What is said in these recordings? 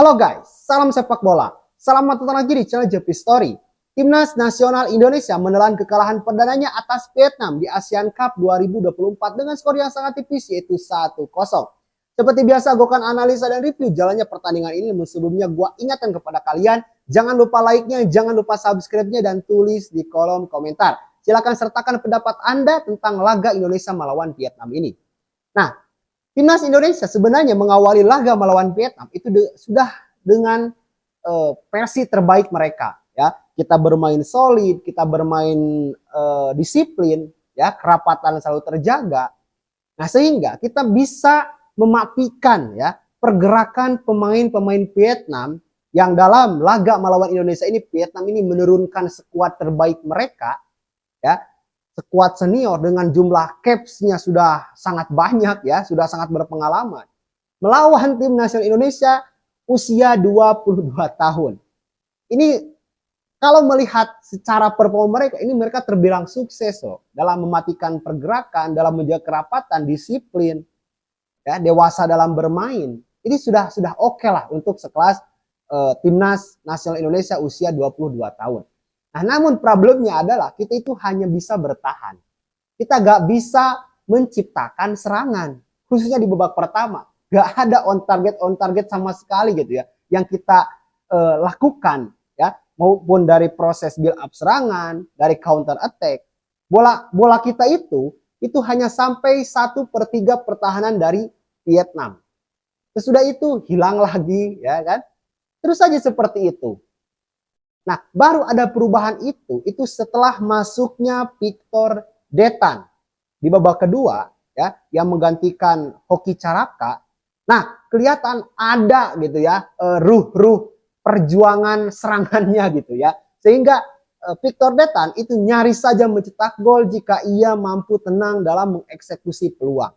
Halo guys, salam sepak bola. Selamat datang lagi di channel Jepi Story. Timnas Nasional Indonesia menelan kekalahan perdananya atas Vietnam di ASEAN Cup 2024 dengan skor yang sangat tipis yaitu 1-0. Seperti biasa, gue akan analisa dan review jalannya pertandingan ini. Sebelumnya gue ingatkan kepada kalian, jangan lupa like-nya, jangan lupa subscribe-nya, dan tulis di kolom komentar. Silakan sertakan pendapat Anda tentang laga Indonesia melawan Vietnam ini. Nah, Timnas Indonesia sebenarnya mengawali laga melawan Vietnam itu sudah dengan versi terbaik mereka, ya. Kita bermain solid, kita bermain disiplin, ya, kerapatan selalu terjaga. Nah, sehingga kita bisa mematikan, ya, pergerakan pemain-pemain Vietnam yang dalam laga melawan Indonesia ini Vietnam ini menurunkan skuad terbaik mereka, ya. Skuad senior dengan jumlah capsnya sudah sangat banyak, ya, sudah sangat berpengalaman. Melawan tim nasional Indonesia usia 22 tahun. Ini kalau melihat secara performa mereka, ini mereka terbilang sukses loh dalam mematikan pergerakan, dalam menjaga kerapatan, disiplin, ya, dewasa dalam bermain. Ini sudah oke lah untuk sekelas timnas nasional Indonesia usia 22 tahun. Nah, namun problemnya adalah kita itu hanya bisa bertahan. Kita gak bisa menciptakan serangan, khususnya di babak pertama. Gak ada on target sama sekali gitu ya, yang kita lakukan, ya, maupun dari proses build up serangan, dari counter attack. Bola kita itu hanya sampai 1/3 pertahanan dari Vietnam. Sesudah itu hilang lagi, ya kan? Terus saja seperti itu. Nah, baru ada perubahan itu setelah masuknya Victor Detan di babak kedua, ya, yang menggantikan Hoki Caraka. Nah, kelihatan ada gitu ya, ruh perjuangan serangannya gitu ya. Sehingga Victor Detan itu nyaris saja mencetak gol jika ia mampu tenang dalam mengeksekusi peluang.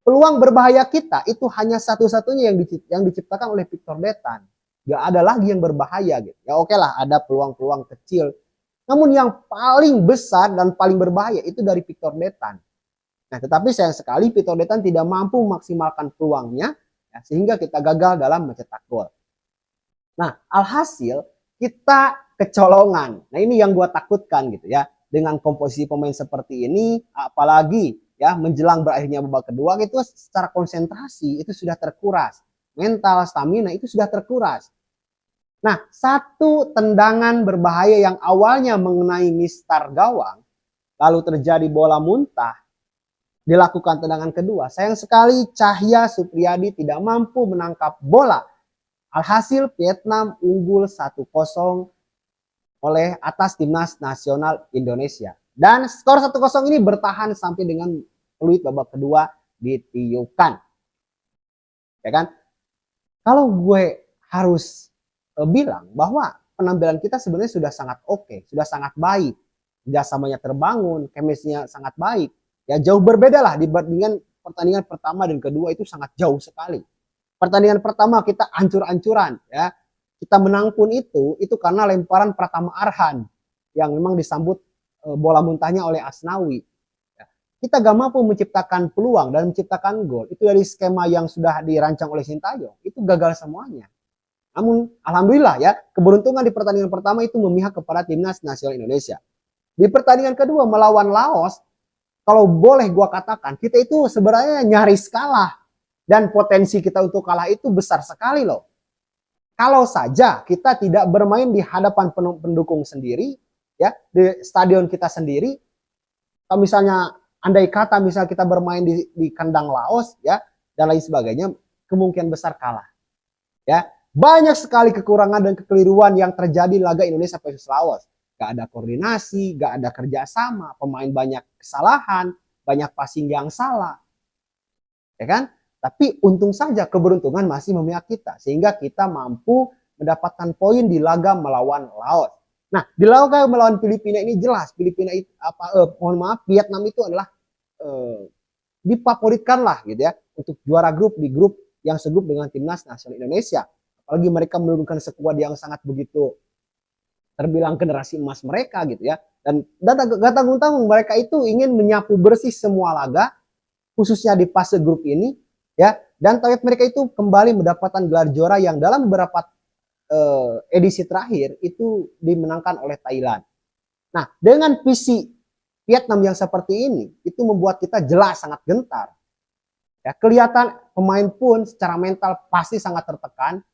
Peluang berbahaya kita itu hanya satu-satunya yang diciptakan oleh Victor Detan. Gak ada lagi yang berbahaya gitu. Ya oke lah, ada peluang-peluang kecil. Namun yang paling besar dan paling berbahaya itu dari Victor Detan. Nah, tetapi sayang sekali Victor Detan tidak mampu memaksimalkan peluangnya, ya, sehingga kita gagal dalam mencetak gol. Nah, alhasil kita kecolongan. Nah, ini yang gue takutkan gitu ya. Dengan komposisi pemain seperti ini, apalagi ya menjelang berakhirnya babak kedua, itu secara konsentrasi itu sudah terkuras. Mental, stamina itu sudah terkuras. Nah, satu tendangan berbahaya yang awalnya mengenai mistar gawang, lalu terjadi bola muntah, dilakukan tendangan kedua. Sayang sekali Cahya Supriyadi tidak mampu menangkap bola. Alhasil Vietnam unggul 1-0 oleh atas Timnas Nasional Indonesia. Dan skor 1-0 ini bertahan sampai dengan peluit babak kedua ditiupkan. Ya kan? Kalau gue harus bilang bahwa penampilan kita sebenarnya sudah sangat oke, sudah sangat baik. Kerjasamanya terbangun, chemistry-nya sangat baik. Ya, jauh berbeda lah dibandingkan pertandingan pertama dan kedua, itu sangat jauh sekali. Pertandingan pertama kita ancur-ancuran, ya. Kita menang pun itu karena lemparan Pratama Arhan yang memang disambut bola muntahnya oleh Asnawi. Ya. Kita gak mampu menciptakan peluang dan menciptakan gol. Itu dari skema yang sudah dirancang oleh Sintayong, itu gagal semuanya. Namun alhamdulillah ya, keberuntungan di pertandingan pertama itu memihak kepada Timnas Nasional Indonesia. Di pertandingan kedua melawan Laos, kalau boleh gua katakan, kita itu sebenarnya nyaris kalah. Dan potensi kita untuk kalah itu besar sekali loh. Kalau saja kita tidak bermain di hadapan pendukung sendiri, ya, di stadion kita sendiri. Kalau misalnya andai kata misalnya kita bermain di kandang Laos, ya, dan lain sebagainya, kemungkinan besar kalah. Ya, banyak sekali kekurangan dan kekeliruan yang terjadi laga Indonesia versus Laos. Gak ada koordinasi, gak ada kerjasama, pemain banyak kesalahan, banyak passing yang salah, ya kan? Tapi untung saja keberuntungan masih memihak kita, sehingga kita mampu mendapatkan poin di laga melawan Laos. Nah, di laga melawan Filipina ini jelas Vietnam itu adalah difavoritkan lah gitu ya untuk juara grup di grup yang segrup dengan Timnas Nasional Indonesia. Apalagi mereka menurunkan skuad yang sangat begitu terbilang generasi emas mereka gitu ya. Dan gak tanggung-tanggung mereka itu ingin menyapu bersih semua laga, khususnya di fase grup ini, ya, Dan target mereka itu kembali mendapatkan gelar juara yang dalam beberapa edisi terakhir itu dimenangkan oleh Thailand. Nah, dengan visi Vietnam yang seperti ini, itu membuat kita jelas sangat gentar. Ya, kelihatan pemain pun secara mental pasti sangat tertekan,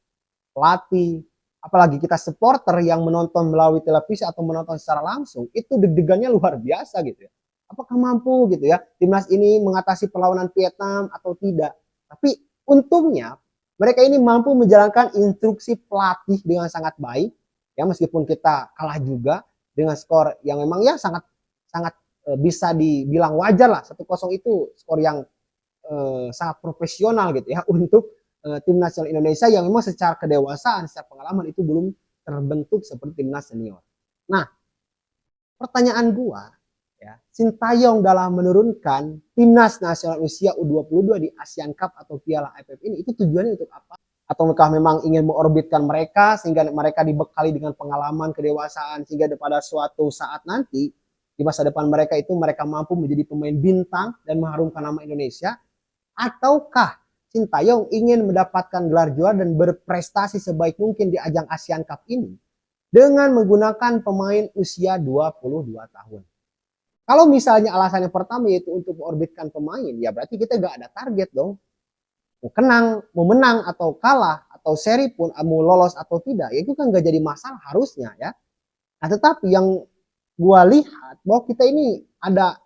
pelatih, apalagi kita supporter yang menonton melalui televisi atau menonton secara langsung, itu deg-degannya luar biasa gitu ya. Apakah mampu gitu ya timnas ini mengatasi perlawanan Vietnam atau tidak? Tapi untungnya mereka ini mampu menjalankan instruksi pelatih dengan sangat baik ya, meskipun kita kalah juga dengan skor yang memang ya sangat sangat bisa dibilang wajar lah. 1-0 itu skor yang sangat profesional gitu ya untuk tim nasional Indonesia yang memang secara kedewasaan, secara pengalaman itu belum terbentuk seperti timnas senior. Nah, pertanyaan gua ya, Sintayong dalam menurunkan timnas nasional usia U22 di ASEAN Cup atau Piala AFF ini itu tujuannya untuk apa? Ataukah memang ingin mengorbitkan mereka sehingga mereka dibekali dengan pengalaman kedewasaan sehingga pada suatu saat nanti di masa depan mereka itu mereka mampu menjadi pemain bintang dan mengharumkan nama Indonesia, ataukah Sintayong ingin mendapatkan gelar juara dan berprestasi sebaik mungkin di ajang ASEAN Cup ini dengan menggunakan pemain usia 22 tahun. Kalau misalnya alasan yang pertama yaitu untuk mengorbitkan pemain, ya berarti kita gak ada target dong. Mau menang atau kalah atau seri pun mau lolos atau tidak, ya itu kan gak jadi masalah harusnya ya. Nah, tetapi yang gua lihat bahwa kita ini ada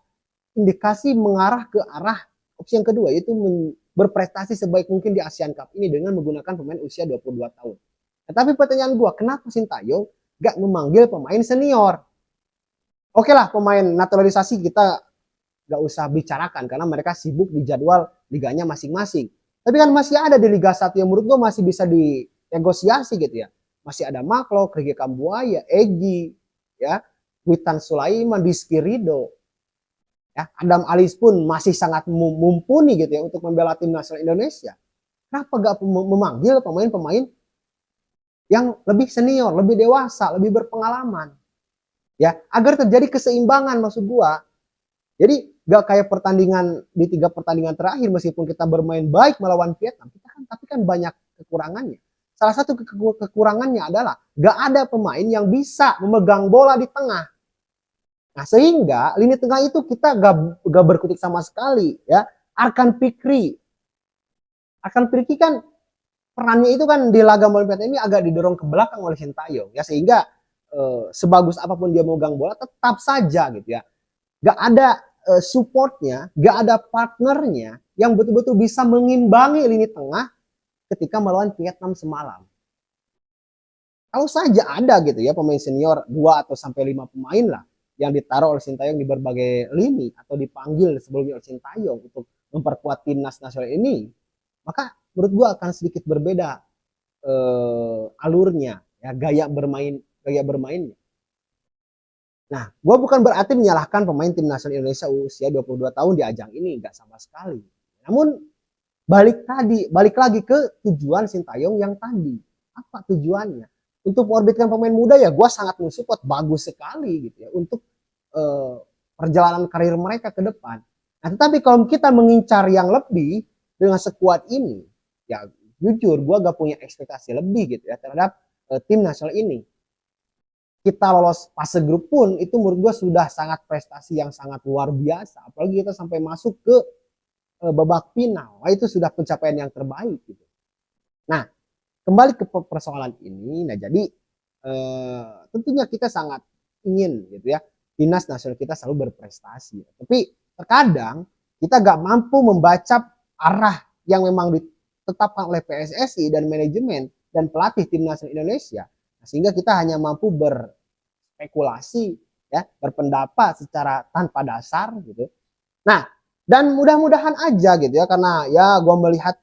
indikasi mengarah ke arah opsi yang kedua, yaitu berprestasi sebaik mungkin di ASEAN Cup ini dengan menggunakan pemain usia 22 tahun. Tetapi pertanyaan gua, kenapa Sintayong gak memanggil pemain senior? Oke lah, pemain naturalisasi kita gak usah bicarakan karena mereka sibuk di jadwal liganya masing-masing. Tapi kan masih ada di Liga 1 yang menurut gue masih bisa dinegosiasi gitu ya. Masih ada Maklo, Krige Kambuaya, Egi, ya, Witan Sulaiman, Rizky Ridho. Ya, Adam Alis pun masih sangat mumpuni gitu ya untuk membela tim nasional Indonesia. Kenapa gak memanggil pemain-pemain yang lebih senior, lebih dewasa, lebih berpengalaman? Ya, agar terjadi keseimbangan maksud gua. Jadi gak kayak pertandingan di 3 pertandingan terakhir meskipun kita bermain baik melawan Vietnam, tapi kan banyak kekurangannya. Salah satu kekurangannya adalah gak ada pemain yang bisa memegang bola di tengah. Nah, sehingga lini tengah itu kita gak berkutik sama sekali ya. Arkan Fikri kan perannya itu kan di laga melawan Vietnam ini agak didorong ke belakang oleh Sintayong ya, sehingga sebagus apapun dia memegang bola tetap saja gitu ya. Gak ada supportnya, gak ada partnernya yang betul-betul bisa mengimbangi lini tengah ketika melawan Vietnam semalam. Kalau saja ada gitu ya pemain senior 2 atau sampai 5 pemain lah yang ditaruh oleh Sintayong di berbagai lini atau dipanggil sebelumnya oleh Sintayong untuk memperkuat timnas nasional ini, maka menurut gua akan sedikit berbeda alurnya ya, gaya bermainnya. Nah, gue bukan berarti menyalahkan pemain tim nasional Indonesia usia 22 tahun di ajang ini, nggak sama sekali. Namun balik lagi ke tujuan Sintayong yang tadi. Apa tujuannya? Untuk mengorbitkan pemain muda ya gue sangat mensupport, bagus sekali gitu ya untuk perjalanan karir mereka ke depan. Nah, tetapi kalau kita mengincar yang lebih dengan sekuat ini, ya jujur gue gak punya ekspektasi lebih gitu ya terhadap tim nasional ini. Kita lolos fase grup pun itu menurut gue sudah sangat prestasi yang sangat luar biasa. Apalagi kita sampai masuk ke babak final. Nah, itu sudah pencapaian yang terbaik gitu. Nah, kembali ke persoalan ini. Nah, jadi tentunya kita sangat ingin gitu ya timnas nasional kita selalu berprestasi. Tapi terkadang kita gak mampu membaca arah yang memang ditetapkan oleh PSSI dan manajemen dan pelatih timnas Indonesia. Sehingga kita hanya mampu berspekulasi ya, berpendapat secara tanpa dasar gitu. Nah, dan mudah-mudahan aja gitu ya karena ya gue melihat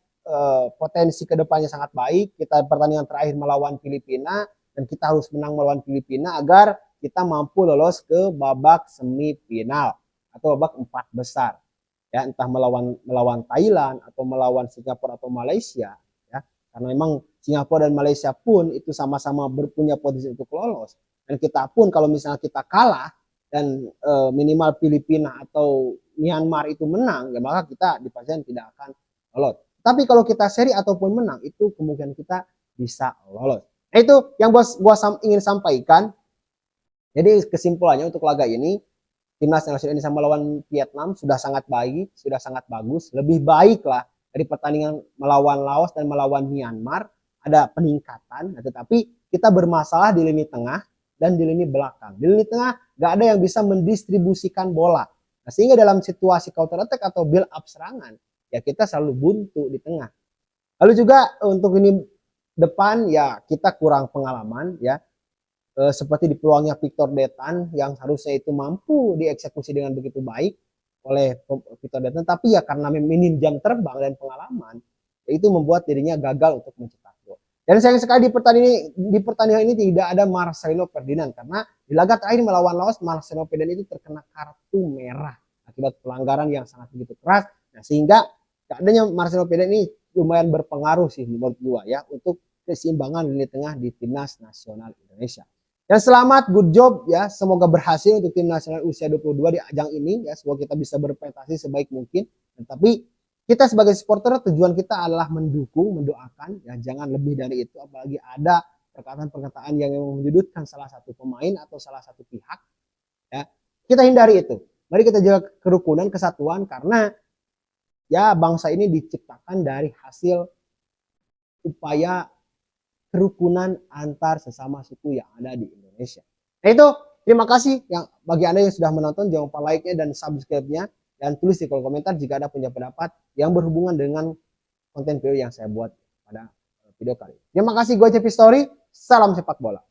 potensi kedepannya sangat baik. Kita pertandingan terakhir melawan Filipina dan kita harus menang melawan Filipina agar kita mampu lolos ke babak semifinal atau babak 4 besar. Ya, entah melawan Thailand atau melawan Singapura atau Malaysia ya. Karena memang Singapura dan Malaysia pun itu sama-sama berpunya potensi untuk lolos. Dan kita pun kalau misalnya kita kalah dan minimal Filipina atau Myanmar itu menang, ya maka kita dipastikan tidak akan lolos. Tapi kalau kita seri ataupun menang, itu kemungkinan kita bisa lolos. Nah, itu yang gua ingin sampaikan. Jadi kesimpulannya untuk laga ini, timnas nasional Indonesia melawan Vietnam sudah sangat baik, sudah sangat bagus, lebih baik lah dari pertandingan melawan Laos dan melawan Myanmar. Ada peningkatan, tetapi kita bermasalah di lini tengah dan di lini belakang. Di lini tengah gak ada yang bisa mendistribusikan bola. Nah, sehingga dalam situasi counter attack atau build up serangan, ya kita selalu buntu di tengah. Lalu juga untuk ini depan ya kita kurang pengalaman ya. Seperti di peluangnya Victor Detan yang harusnya itu mampu dieksekusi dengan begitu baik oleh Victor Detan, tapi ya karena minim jam terbang dan pengalaman, itu membuat dirinya gagal untuk mencetak gol. Dan sayang sekali di pertandingan ini tidak ada Marcelino Ferdinand, karena di laga terakhir melawan Laos, Marcelino Ferdinand itu terkena kartu merah akibat pelanggaran yang sangat begitu keras. Nah, sehingga adanya Marcelino Ferdinand ini lumayan berpengaruh sih menurut gua ya untuk keseimbangan lini tengah di timnas nasional Indonesia. Dan selamat, good job ya. Semoga berhasil untuk tim nasional usia 22 di ajang ini ya. Semoga kita bisa berprestasi sebaik mungkin. Tapi kita sebagai supporter tujuan kita adalah mendukung, mendoakan ya, jangan lebih dari itu, apalagi ada perkataan-perkataan yang menyudutkan salah satu pemain atau salah satu pihak ya. Kita hindari itu. Mari kita jaga kerukunan, kesatuan, karena ya bangsa ini diciptakan dari hasil upaya kerukunan antar sesama suku yang ada di Indonesia. Nah itu, terima kasih yang bagi Anda yang sudah menonton, jangan lupa like-nya dan subscribe-nya, dan tulis di kolom komentar jika ada punya pendapat yang berhubungan dengan konten video yang saya buat pada video kali ini. Terima kasih, gue Cepi Story, salam sepak bola.